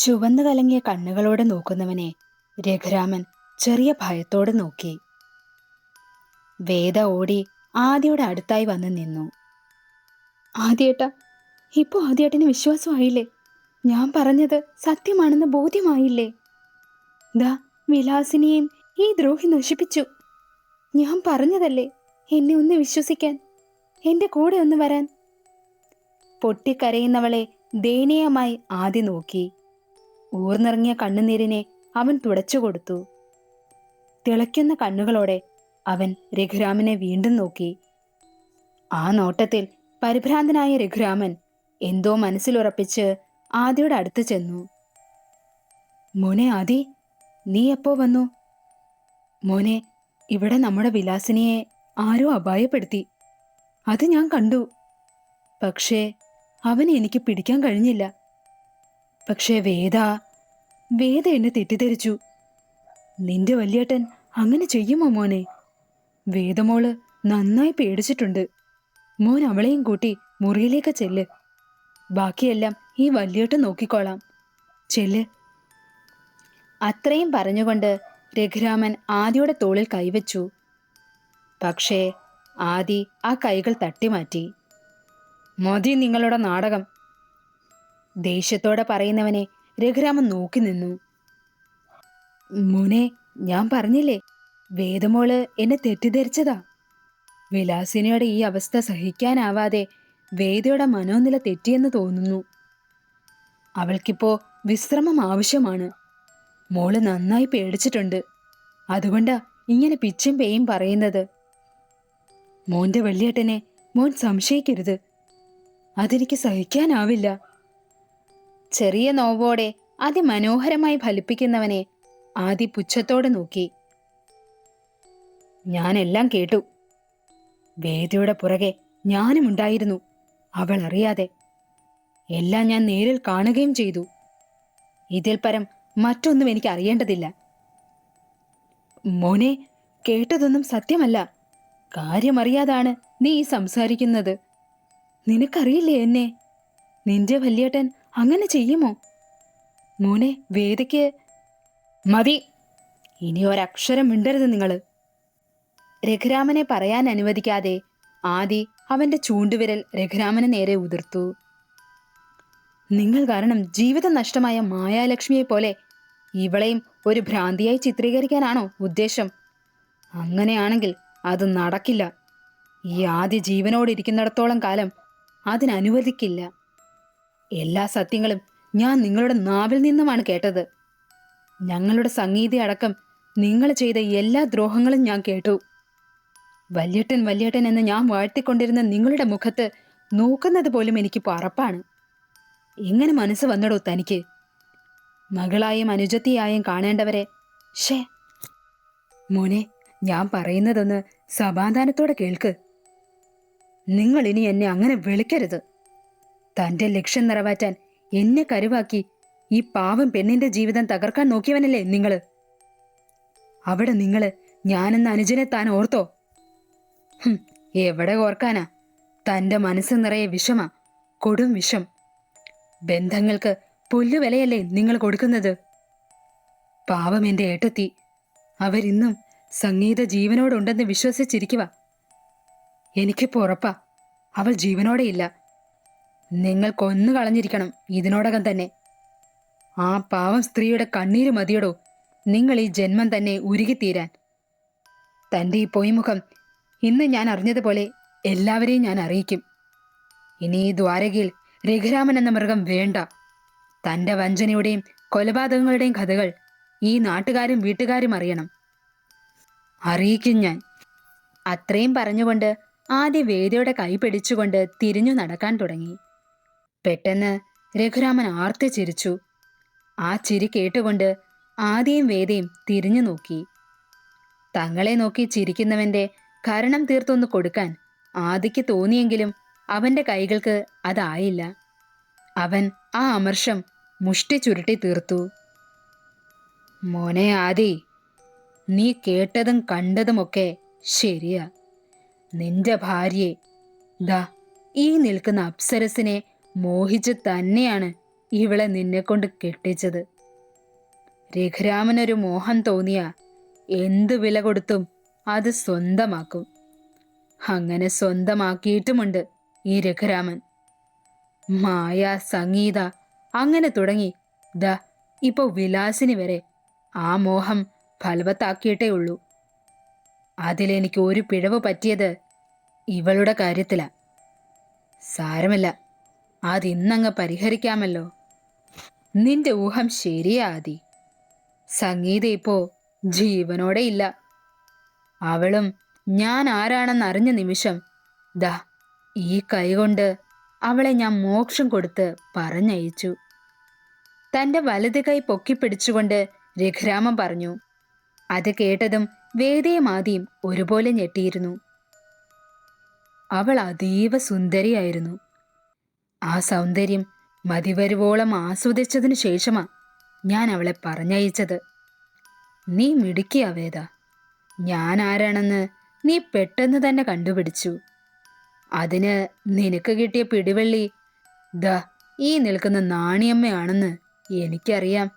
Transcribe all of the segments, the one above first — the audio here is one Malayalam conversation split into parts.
ചുവന്നു കലങ്ങിയ കണ്ണുകളോടെ നോക്കുന്നവനെ രഘുരാമൻ ചെറിയ ഭയത്തോടെ നോക്കി. വേദ ഓടി ആദിയുടെ അടുത്തായി വന്ന് നിന്നു. ആദിയേട്ടാ, ഇപ്പൊ ആദിയേട്ടന് വിശ്വാസമായില്ലേ? ഞാൻ പറഞ്ഞത് സത്യമാണെന്ന് ബോധ്യമായില്ലേ? ദാ വിലാസിനെയും ഈ ദ്രോഹി നശിപ്പിച്ചു. ഞാൻ പറഞ്ഞതല്ലേ എന്നെ ഒന്ന് വിശ്വസിക്കാൻ, എന്റെ കൂടെ ഒന്ന് വരാൻ. പൊട്ടിക്കരയുന്നവളെ ദയനീയമായി ആദി നോക്കി. ഊർന്നിറങ്ങിയ കണ്ണുനീരിനെ അവൻ തുടച്ചുകൊടുത്തു. തിളയ്ക്കുന്ന കണ്ണുകളോടെ അവൻ രഘുരാമനെ വീണ്ടും നോക്കി. ആ നോട്ടത്തിൽ പരിഭ്രാന്തനായ രഘുരാമൻ എന്തോ മനസ്സിലുറപ്പിച്ച് ആദിയുടെ അടുത്ത് ചെന്നു. മോനെ ആദി, നീ എപ്പോ വന്നു? മോനെ, ഇവിടെ നമ്മുടെ വിലാസിനിയെ ആരോ അപായപ്പെടുത്തി. അത് ഞാൻ കണ്ടു. പക്ഷേ അവനെ എനിക്ക് പിടിക്കാൻ കഴിഞ്ഞില്ല. പക്ഷേ വേദ എന്നെ തെറ്റിദ്ധരിച്ചു. നിന്റെ വല്യേട്ടൻ അങ്ങനെ ചെയ്യുമോ മോനെ? വേദമോള് നന്നായി പേടിച്ചിട്ടുണ്ട്. മോൻ അവളെയും കൂട്ടി മുറിയിലേക്ക് ചെല്ല്. ബാക്കിയെല്ലാം ഈ വല്യേട്ടൻ നോക്കിക്കോളാം. ചെല്ല്. അത്രയും പറഞ്ഞുകൊണ്ട് രഘുരാമൻ ആദിയുടെ തോളിൽ കൈവച്ചു. പക്ഷേ ആദി ആ കൈകൾ തട്ടിമാറ്റി. മതി നിങ്ങളുടെ നാടകം, ദേഷ്യത്തോടെ പറയുന്നവനെ രഘുരാമൻ നോക്കി നിന്നു. മോനെ, ഞാൻ പറഞ്ഞില്ലേ, വേദമോള് എന്നെ തെറ്റിദ്ധരിച്ചതാ. വിലാസിനിയുടെ ഈ അവസ്ഥ സഹിക്കാനാവാതെ വേദയുടെ മനോനില തെറ്റിയെന്ന് തോന്നുന്നു. അവൾക്കിപ്പോ വിശ്രമം ആവശ്യമാണ്. മോള് നന്നായി പേടിച്ചിട്ടുണ്ട്. അതുകൊണ്ടാ ഇങ്ങനെ പിച്ചും പേയും പറയുന്നത്. മോന്റെ വല്യേട്ടനെ മോൻ സംശയിക്കരുത്. അതെനിക്ക് സഹിക്കാനാവില്ല. ചെറിയ നോവോടെ അതിമനോഹരമായി ഫലിപ്പിക്കുന്നവനെ ആദി പുച്ഛത്തോടെ നോക്കി. ഞാനെല്ലാം കേട്ടു. വേദയുടെ പുറകെ ഞാനും ഉണ്ടായിരുന്നു, അവൾ അറിയാതെ. എല്ലാം ഞാൻ നേരിൽ കാണുകയും ചെയ്തു. ഇതിൽ പരം മറ്റൊന്നും എനിക്ക് അറിയേണ്ടതില്ല. മോനെ, കേട്ടതൊന്നും സത്യമല്ല. കാര്യമറിയാതാണ് നീ ഈ സംസാരിക്കുന്നത്. നിനക്കറിയില്ലേ എന്നെ? നിന്റെ വല്യേട്ടൻ അങ്ങനെ ചെയ്യുമോ? മോനെ, വേദയ്ക്ക് മതി. ഇനി ഒരക്ഷരം മിണ്ടരുത് നിങ്ങള്. രഘുരാമനെ പറയാൻ അനുവദിക്കാതെ ആദി അവന്റെ ചൂണ്ടുവിരൽ രഘുരാമന് നേരെ ഉതിർത്തു. നിങ്ങൾ കാരണം ജീവിതം നഷ്ടമായ മായാലക്ഷ്മിയെ പോലെ ഇവളെയും ഒരു ഭ്രാന്തിയായി ചിത്രീകരിക്കാനാണോ ഉദ്ദേശം? അങ്ങനെയാണെങ്കിൽ അത് നടക്കില്ല. ഈ ആദി ജീവനോടിരിക്കുന്നിടത്തോളം കാലം അതിനനുവദിക്കില്ല. എല്ലാ സത്യങ്ങളും ഞാൻ നിങ്ങളുടെ നാവിൽ നിന്നുമാണ് കേട്ടത്. ഞങ്ങളുടെ സംഗീത അടക്കം നിങ്ങൾ ചെയ്ത എല്ലാ ദ്രോഹങ്ങളും ഞാൻ കേട്ടു. വല്യേട്ടൻ എന്ന് ഞാൻ വാഴ്ത്തിക്കൊണ്ടിരുന്ന നിങ്ങളുടെ മുഖത്ത് നോക്കുന്നത് പോലും എനിക്ക് പറപ്പാണ്. എങ്ങനെ മനസ്സ് വന്നടോ തനിക്ക്? മകളായും അനുജത്തിയായും കാണേണ്ടവരെ. ഷേ മോനെ, ഞാൻ പറയുന്നതൊന്ന് സമാധാനത്തോടെ കേൾക്ക്. നിങ്ങൾ ഇനി എന്നെ അങ്ങനെ വിളിക്കരുത്. തന്റെ ലക്ഷ്യം നിറവേറ്റാൻ എന്നെ കരുവാക്കി ഈ പാവം പെണ്ണിന്റെ ജീവിതം തകർക്കാൻ നോക്കിയവനല്ലേ നിങ്ങള്? അവിടെ നിങ്ങള് ഞാനെന്ന അനുജനെ താൻ ഓർത്തോ? എവിടെ ഓർക്കാനാ? തന്റെ മനസ്സ് നിറയെ വിഷമാ, കൊടും വിഷം. ബന്ധങ്ങൾക്ക് പുല്ലുവിലയല്ലേ നിങ്ങൾ കൊടുക്കുന്നത്? പാവം എന്റെ ഏട്ടത്തി, അവരിന്നും സംഗീത ജീവനോടുണ്ടെന്ന് വിശ്വസിച്ചിരിക്കുക. എനിക്കിപ്പോ ഉറപ്പാ, അവൾ ജീവനോടെയില്ല. നിങ്ങൾ കൊന്നു കളഞ്ഞിരിക്കണം ഇതിനോടകം തന്നെ. ആ പാവം സ്ത്രീയുടെ കണ്ണീര് മതിയടോ നിങ്ങൾ ഈ ജന്മം തന്നെ ഉരുകിത്തീരാൻ. തന്റെ ഈ പൊയ്മുഖം ഇന്ന് ഞാൻ അറിഞ്ഞതുപോലെ എല്ലാവരെയും ഞാൻ അറിയിക്കും. ഇനി ഈ ദ്വാരകയിൽ രഘുരാമൻ എന്ന മൃഗം വേണ്ട. തന്റെ വഞ്ചനയുടെയും കൊലപാതകങ്ങളുടെയും കഥകൾ ഈ നാട്ടുകാരും വീട്ടുകാരും അറിയണം. അറിയിക്കും ഞാൻ. അത്രയും പറഞ്ഞുകൊണ്ട് ആദ്യ വേദയുടെ കൈ പിടിച്ചുകൊണ്ട് തിരിഞ്ഞു നടക്കാൻ തുടങ്ങി. പെട്ടെന്ന് രഘുരാമൻ ആർത്തി ചിരിച്ചു. ആ ചിരി കേട്ടുകൊണ്ട് ആദിയും വേദയും തിരിഞ്ഞു നോക്കി. തങ്ങളെ നോക്കി ചിരിക്കുന്നവന്റെ കരണം തീർത്തൊന്ന് കൊടുക്കാൻ ആദിക്ക് തോന്നിയെങ്കിലും അവന്റെ കൈകൾക്ക് അതായില്ല. അവൻ ആ അമർഷം മുഷ്ടി ചുരുട്ടി തീർത്തു. മോനെ ആദി, നീ കേട്ടതും കണ്ടതുമൊക്കെ ശരിയാ. നിന്റെ ഭാര്യയെ, ദാ ഈ നിൽക്കുന്ന അപ്സരസിനെ മോഹിച്ച് തന്നെയാണ് ഇവളെ നിന്നെ കൊണ്ട് കെട്ടിച്ചത്. രഘുരാമനൊരു മോഹം തോന്നിയ എന്തു വില കൊടുത്തും അത് സ്വന്തമാക്കും. അങ്ങനെ സ്വന്തമാക്കിയിട്ടുമുണ്ട് ഈ രഘുരാമൻ. മായ, സംഗീത, അങ്ങനെ തുടങ്ങി ദാ ഇപ്പൊ വിലാസിനി വരെ ആ മോഹം ഫലവത്താക്കിയിട്ടേ ഉള്ളൂ. അതിലെനിക്ക് ഒരു പിഴവ് പറ്റിയത് ഇവളുടെ കാര്യത്തിലാ. സാരമില്ല, അതിന്നങ്ങ് പരിഹരിക്കാമല്ലോ. നിന്റെ ഊഹം ശരിയാ ആദി. സംഗീത ഇപ്പോ ജീവനോടെ ഇല്ല. അവളും ഞാൻ ആരാണെന്ന് അറിഞ്ഞ നിമിഷം ദാ ഈ കൈകൊണ്ട് അവളെ ഞാൻ മോക്ഷം കൊടുത്ത് പറഞ്ഞയച്ചു. തന്റെ വലത് കൈ പൊക്കിപ്പിടിച്ചുകൊണ്ട് രഘുരാമൻ പറഞ്ഞു. അത് കേട്ടതും വേദയും ആദിയും ഒരുപോലെ ഞെട്ടിയിരുന്നു. അവൾ അതീവ സുന്ദരിയായിരുന്നു. ആ സൗന്ദര്യം മതിവരുവോളം ആസ്വദിച്ചതിനു ശേഷമാ ഞാൻ അവളെ പറഞ്ഞയച്ചത്. നീ മിടുക്കിയാ വേദ. ഞാൻ ആരാണെന്ന് നീ പെട്ടെന്ന് തന്നെ കണ്ടുപിടിച്ചു. അതിന് നിനക്ക് കിട്ടിയ പിടിവള്ളി ദാ ഈ നിൽക്കുന്ന നാണിയമ്മയാണെന്ന് എനിക്കറിയാം.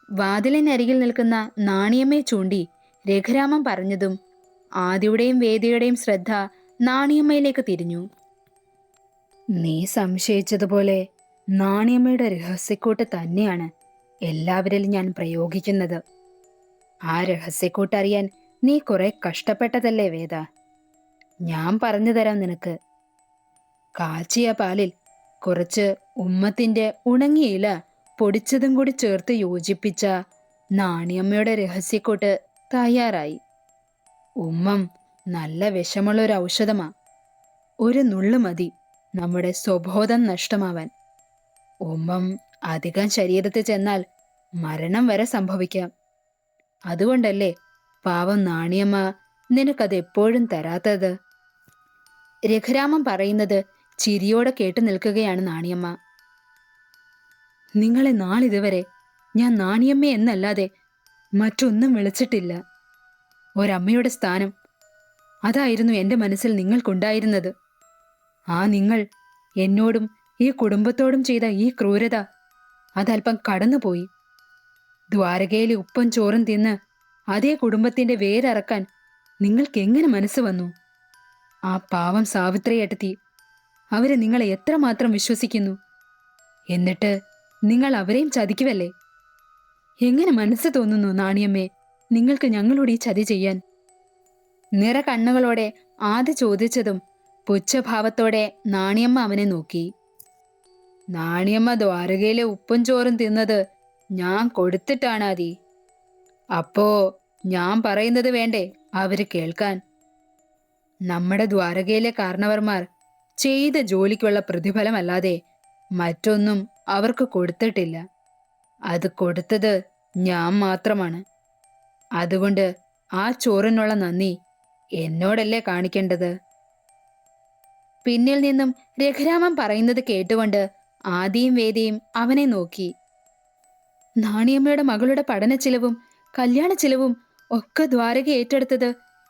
വാതിലിനരികിൽ നിൽക്കുന്ന നാണിയമ്മയെ ചൂണ്ടി രഘുരാമൻ പറഞ്ഞതും ആദിയുടെയും വേദിയുടെയും ശ്രദ്ധ നാണിയമ്മയിലേക്ക് തിരിഞ്ഞു. നീ സംശയിച്ചതുപോലെ നാണിയമ്മയുടെ രഹസ്യക്കൂട്ട് തന്നെയാണ് എല്ലാവരിലും ഞാൻ പ്രയോഗിക്കുന്നത്. ആ രഹസ്യക്കൂട്ടറിയാൻ നീ കുറെ കഷ്ടപ്പെട്ടതല്ലേ വേദ? ഞാൻ പറഞ്ഞു തരാം നിനക്ക്. കാച്ചിയ പാലിൽ കുറച്ച് ഉമ്മത്തിന്റെ ഉണങ്ങിയ ഇല പൊടിച്ചതും കൂടി ചേർത്ത് യോജിപ്പിച്ച നാണിയമ്മയുടെ രഹസ്യക്കൂട്ട് തയ്യാറായി. ഉമ്മം നല്ല വിഷമുള്ള ഒരു ഔഷധമാ. ഒരു നുള്ളു മതി നമ്മുടെ സ്വബോധം നഷ്ടമാവാൻ. ഉമ്മം അധികം ശരീരത്തിൽ ചെന്നാൽ മരണം വരെ സംഭവിക്കാം. അതുകൊണ്ടല്ലേ പാവം നാണിയമ്മ നിനക്കത് എപ്പോഴും തരാത്തത്. രഘുരാമൻ പറയുന്നത് ചിരിയോടെ കേട്ടു നിൽക്കുകയാണ് നാണിയമ്മ. നിങ്ങളെ നാളിതുവരെ ഞാൻ നാണിയമ്മ എന്നല്ലാതെ മറ്റൊന്നും വിളിച്ചിട്ടില്ല. ഒരമ്മയുടെ സ്ഥാനം അതായിരുന്നു എൻ്റെ മനസ്സിൽ നിങ്ങൾക്കുണ്ടായിരുന്നത്. ആ നിങ്ങൾ എന്നോടും ഈ കുടുംബത്തോടും ചെയ്ത ഈ ക്രൂരത അതല്പം കടന്നുപോയി. ദ്വാരകയിലെ ഉപ്പും ചോറും തിന്ന് അതേ കുടുംബത്തിന്റെ വേരറക്കാൻ നിങ്ങൾക്ക് എങ്ങനെ മനസ്സ് വന്നു? ആ പാവം സാവിത്രിയേട്ടത്തി, അവര് നിങ്ങളെ എത്രമാത്രം വിശ്വസിക്കുന്നു. എന്നിട്ട് നിങ്ങൾ അവരെയും ചതിക്കുവല്ലേ? എങ്ങനെ മനസ്സ് തോന്നുന്നു നാണിയമ്മേ നിങ്ങൾക്ക് ഞങ്ങളോട് ഈ ചതി ചെയ്യാൻ? നിറ കണ്ണുകളോടെ ആദ്യ ചോദിച്ചതും പുച്ഛഭാവത്തോടെ നാണിയമ്മ അവനെ നോക്കി. നാണിയമ്മ ദ്വാരകയിലെ ഉപ്പും ചോറും തിന്നത് ഞാൻ കൊടുത്തിട്ടാണ് ആദി. അപ്പോ ഞാൻ പറയുന്നത് വേണ്ടേ അവര് കേൾക്കാൻ? നമ്മുടെ ദ്വാരകയിലെ കാരണവർമാർ ചെയ്ത ജോലിക്കുള്ള പ്രതിഫലമല്ലാതെ മറ്റൊന്നും അവർക്ക് കൊടുത്തിട്ടില്ല. അത് കൊടുത്തത് ഞാൻ മാത്രമാണ്. അതുകൊണ്ട് ആ ചോറിനുള്ള നന്ദി എന്നോടല്ലേ കാണിക്കേണ്ടത്? പിന്നിൽ നിന്നും രഘുരാമൻ പറയുന്നത് കേട്ടുകൊണ്ട് ആദിയും വേദിയും അവനെ നോക്കി. നാണിയമ്മയുടെ മകളുടെ പഠന ചിലവും കല്യാണ ചിലവും ഒക്കെ ദ്വാരക ഏറ്റെടുത്തത്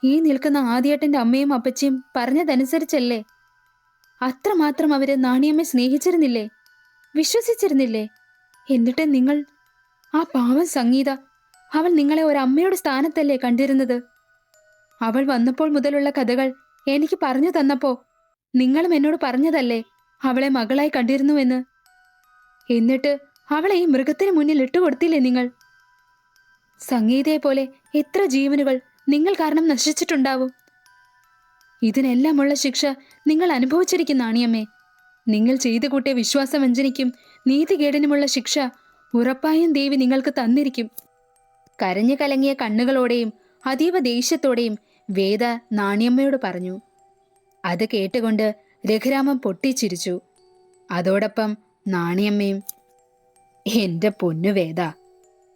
ഈ നിൽക്കുന്ന ആദിയേട്ടന്റെ അമ്മയും അപ്പച്ചിയും പറഞ്ഞതനുസരിച്ചല്ലേ? അത്രമാത്രം അവര് നാണിയമ്മയെ സ്നേഹിച്ചിരുന്നില്ലേ? വിശ്വസിച്ചിരുന്നില്ലേ? എന്നിട്ട് നിങ്ങൾ, ആ പാവം സംഗീത, അവൾ നിങ്ങളെ ഒരമ്മയുടെ സ്ഥാനത്തല്ലേ കണ്ടിരുന്നത്? അവൾ വന്നപ്പോൾ മുതലുള്ള കഥകൾ എനിക്ക് പറഞ്ഞു തന്നപ്പോ നിങ്ങളും എന്നോട് പറഞ്ഞതല്ലേ അവളെ മകളായി കണ്ടിരുന്നുവെന്ന്? എന്നിട്ട് അവളെ ഈ മൃഗത്തിന് മുന്നിൽ ഇട്ടുകൊടുത്തില്ലേ നിങ്ങൾ? സംഗീതയെ പോലെ എത്ര ജീവനുകൾ നിങ്ങൾ കാരണം നശിച്ചിട്ടുണ്ടാവും. ഇതിനെല്ലാമുള്ള ശിക്ഷ നിങ്ങൾ അനുഭവിച്ചിരിക്കുന്ന നാണിയമ്മേ. നിങ്ങൾ ചെയ്തു കൂട്ടിയ വിശ്വാസവഞ്ചനയ്ക്കും നീതികേടിനുമുള്ള ശിക്ഷ ഉറപ്പായും ദേവി നിങ്ങൾക്ക് തന്നിരിക്കും. കരഞ്ഞു കലങ്ങിയ കണ്ണുകളോടെയും അതീവ ദേഷ്യത്തോടെയും വേദ നാണിയമ്മയോട് പറഞ്ഞു. അത് കേട്ടുകൊണ്ട് രഘുരാമൻ പൊട്ടിച്ചിരിച്ചു. അതോടൊപ്പം നാണിയമ്മയും, എന്റെ പൊന്നു വേദ,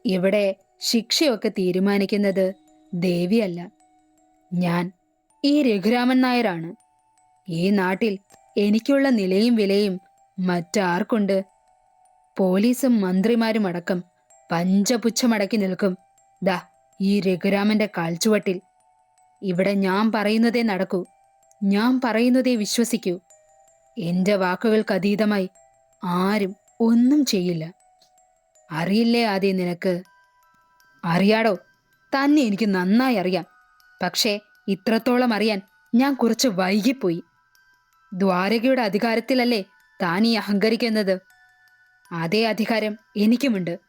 ഇവിടെ ശിക്ഷയൊക്കെ തീരുമാനിക്കുന്നത് ദേവിയല്ല, ഞാൻ, ഈ രഘുരാമൻ നായരാണ്. ഈ നാട്ടിൽ എനിക്കുള്ള നിലയും വിലയും മറ്റാർക്കുണ്ട്? പോലീസും മന്ത്രിമാരും അടക്കം പഞ്ചപുച്ഛമടക്കി നിൽക്കും ദാ ഈ രഘുരാമന്റെ കാൽച്ചുവട്ടിൽ. ഇവിടെ ഞാൻ പറയുന്നതേ നടക്കൂ, ഞാൻ പറയുന്നതേ വിശ്വസിക്കൂ. എന്റെ വാക്കുകൾക്ക് അതീതമായി ആരും ഒന്നും ചെയ്യില്ല. അറിയില്ലേ ആദി നിനക്ക്? അറിയാടോ, തന്നെ എനിക്ക് നന്നായി അറിയാം. പക്ഷേ ഇത്രത്തോളം അറിയാൻ ഞാൻ കുറച്ച് വൈകിപ്പോയി. ദ്വാരകയുടെ അധികാരത്തിലല്ലേ താൻ ഈ അഹങ്കരിക്കുന്നത്? അതേ അധികാരം എനിക്കുമുണ്ട്.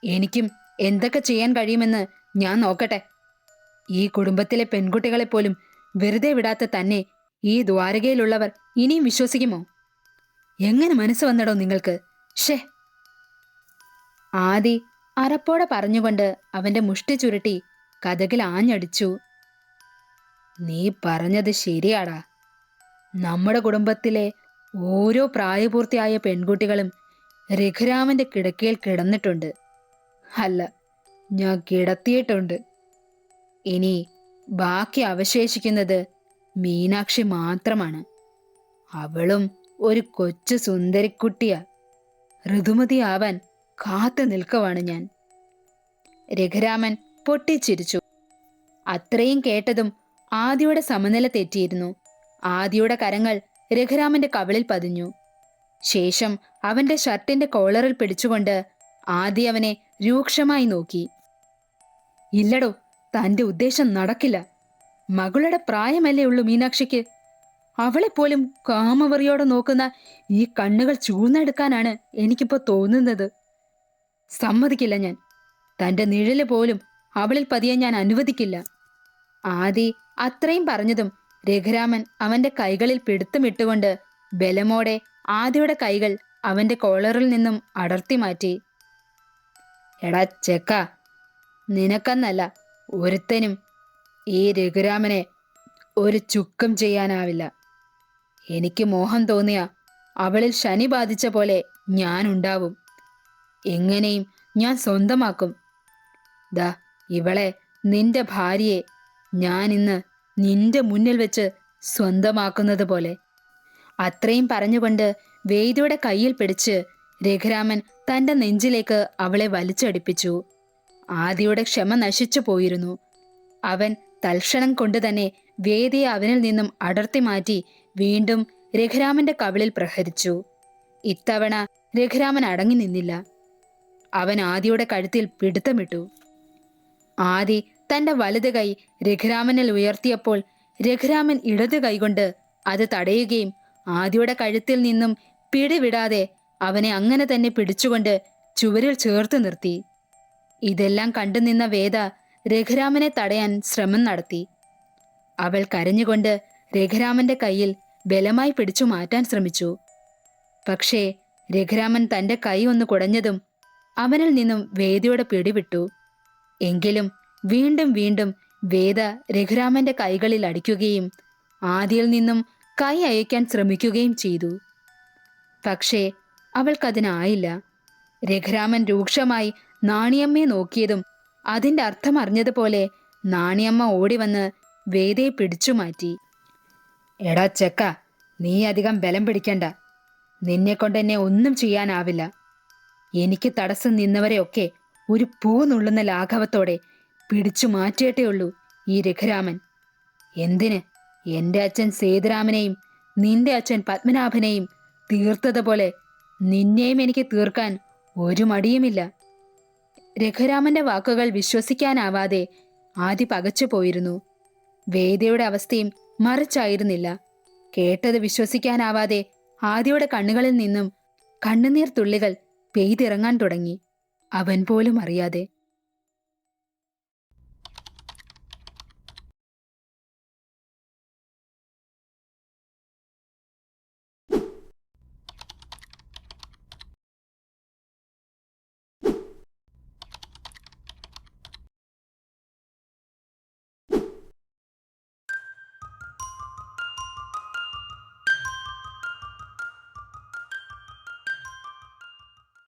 എനിക്കും എന്തൊക്കെ ചെയ്യാൻ കഴിയുമെന്ന് ഞാൻ നോക്കട്ടെ. ഈ കുടുംബത്തിലെ പെൺകുട്ടികളെപ്പോലും വെറുതെ വിടാത്ത തന്നെ ഈ ദ്വാരകയിലുള്ളവർ ഇനിയും വിശ്വസിക്കുമോ? എങ്ങനെ മനസ്സ് വന്നടോ നിങ്ങൾക്ക്? ഷേ! ആദി അറപ്പോടെ പറഞ്ഞുകൊണ്ട് അവന്റെ മുഷ്ടി ചുരുട്ടി കതകിൽ ആഞ്ഞടിച്ചു. നീ പറഞ്ഞത് ശരിയാടാ. നമ്മുടെ കുടുംബത്തിലെ ഓരോ പ്രായപൂർത്തിയായ പെൺകുട്ടികളും രഘുരാമന്റെ കിടക്കയിൽ കിടന്നിട്ടുണ്ട്. അല്ല, ഞാൻ കിടത്തിയിട്ടുണ്ട്. ഇനി ബാക്കി അവശേഷിക്കുന്നത് മീനാക്ഷി മാത്രമാണ്. അവളും ഒരു കൊച്ചു സുന്ദരിക്കുട്ടിയാ. ഋതുമതിയാവാൻ കാത്തു നിൽക്കുവാണ് ഞാൻ. രഘുരാമൻ പൊട്ടിച്ചിരിച്ചു. അത്രയും കേട്ടതും ആദിയുടെ സമനില തെറ്റിയിരുന്നു. ആദിയുടെ കരങ്ങൾ രഘുരാമന്റെ കവിളിൽ പതിഞ്ഞു. ശേഷം അവന്റെ ഷർട്ടിന്റെ കോളറിൽ പിടിച്ചുകൊണ്ട് ആദി അവനെ രൂക്ഷമായി നോക്കി. ഇല്ലടോ, തന്റെ ഉദ്ദേശം നടക്കില്ല. മകളുടെ പ്രായമല്ലേ ഉള്ളൂ മീനാക്ഷിക്ക്. അവളെപ്പോലും കാമവറിയോടെ നോക്കുന്ന ഈ കണ്ണുകൾ ചൂഴ്ന്നെടുക്കാനാണ് എനിക്കിപ്പോ തോന്നുന്നത്. സമ്മതിക്കില്ല ഞാൻ. തന്റെ നിഴല് പോലും അവളിൽ പതിയാൻ ഞാൻ അനുവദിക്കില്ല. ആദി അത്രയും പറഞ്ഞതും രഘുരാമൻ അവന്റെ കൈകളിൽ പിടുത്തമിട്ടുകൊണ്ട് ബലമോടെ ആദിയുടെ കൈകൾ അവന്റെ കോളറിൽ നിന്നും അടർത്തി മാറ്റി. എടാ ചെക്ക, നിനക്കെന്നല്ല ഒരുത്തനും ഈ രഘുരാമനെ ഒരു ചുക്കം ചെയ്യാനാവില്ല. എനിക്ക് മോഹം തോന്നിയ അവളിൽ ശനി ബാധിച്ച പോലെ ഞാൻ ഉണ്ടാവും. എങ്ങനെയും ഞാൻ സ്വന്തമാക്കും. ദാ ഇവളെ, നിന്റെ ഭാര്യയെ ഞാൻ ഇന്ന് നിന്റെ മുന്നിൽ വെച്ച് സ്വന്തമാക്കുന്നത് പോലെ. അത്രയും പറഞ്ഞുകൊണ്ട് വേദിയുടെ കയ്യിൽ പിടിച്ച് രഘുരാമൻ തന്റെ നെഞ്ചിലേക്ക് അവളെ വലിച്ചടിപ്പിച്ചു. ആദിയുടെ ക്ഷമ നശിച്ചു പോയിരുന്നു. അവൻ തൽക്ഷണം കൊണ്ട് തന്നെ വേദിയെ അവനിൽ നിന്നും അടർത്തി മാറ്റി വീണ്ടും രഘുരാമന്റെ കവിളിൽ പ്രഹരിച്ചു. ഇത്തവണ രഘുരാമൻ അടങ്ങി നിന്നില്ല. അവൻ ആദിയുടെ കഴുത്തിൽ പിടുത്തമിട്ടു. ആദി തന്റെ വലത് കൈ രഘുരാമനിൽ ഉയർത്തിയപ്പോൾ രഘുരാമൻ ഇടത് കൈകൊണ്ട് അത് തടയുകയും ആദിയുടെ കഴുത്തിൽ നിന്നും പിടിവിടാതെ അവനെ അങ്ങനെ തന്നെ പിടിച്ചുകൊണ്ട് ചുവരിൽ ചേർത്ത് നിർത്തി. ഇതെല്ലാം കണ്ടുനിന്ന വേദ രഘുരാമനെ തടയാൻ ശ്രമം നടത്തി. അവൾ കരഞ്ഞുകൊണ്ട് രഘുരാമന്റെ കയ്യിൽ ബലമായി പിടിച്ചു മാറ്റാൻ ശ്രമിച്ചു. പക്ഷേ രഘുരാമൻ തന്റെ കൈ ഒന്ന് കുടഞ്ഞതും അവനിൽ നിന്നും വേദയുടെ പിടിവിട്ടു. എങ്കിലും വീണ്ടും വീണ്ടും വേദ രഘുരാമന്റെ കൈകളിൽ അടിക്കുകയും ആദിയിൽ നിന്നും കൈ അയക്കാൻ ശ്രമിക്കുകയും ചെയ്തു. പക്ഷേ അവൾക്കതിനായില്ല. രഘുരാമൻ രൂക്ഷമായി നാണിയമ്മയെ നോക്കിയതും അതിന്റെ അർത്ഥം അറിഞ്ഞതുപോലെ നാണിയമ്മ ഓടിവന്ന് വേദയെ പിടിച്ചു മാറ്റി. എടാ ചെക്ക, നീ അധികം ബലം പിടിക്കണ്ട. നിന്നെ കൊണ്ടെന്നെ ഒന്നും ചെയ്യാനാവില്ല. എനിക്ക് തടസ്സം നിന്നവരെയൊക്കെ ഒരു പൂ നുള്ളുന്ന ലാഘവത്തോടെ പിടിച്ചു മാറ്റിയിട്ടേ ഉള്ളൂ ഈ രഘുരാമൻ. എന്തിന്? എന്റെ അച്ഛൻ സേതുരാമനെയും നിന്റെ അച്ഛൻ പത്മനാഭനെയും തീർത്തതുപോലെ നിന്നെയും എനിക്ക് തീർക്കാൻ ഒരു മടിയുമില്ല. രഘുരാമന്റെ വാക്കുകൾ വിശ്വസിക്കാനാവാതെ ആദി പകച്ചു പോയിരുന്നു. വേദയുടെ അവസ്ഥയും മറിച്ചായിരുന്നില്ല. കേട്ടത് വിശ്വസിക്കാനാവാതെ ആദിയുടെ കണ്ണുകളിൽ നിന്നും കണ്ണുനീർ തുള്ളികൾ പെയ്തിറങ്ങാൻ തുടങ്ങി, അവൻ പോലും അറിയാതെ.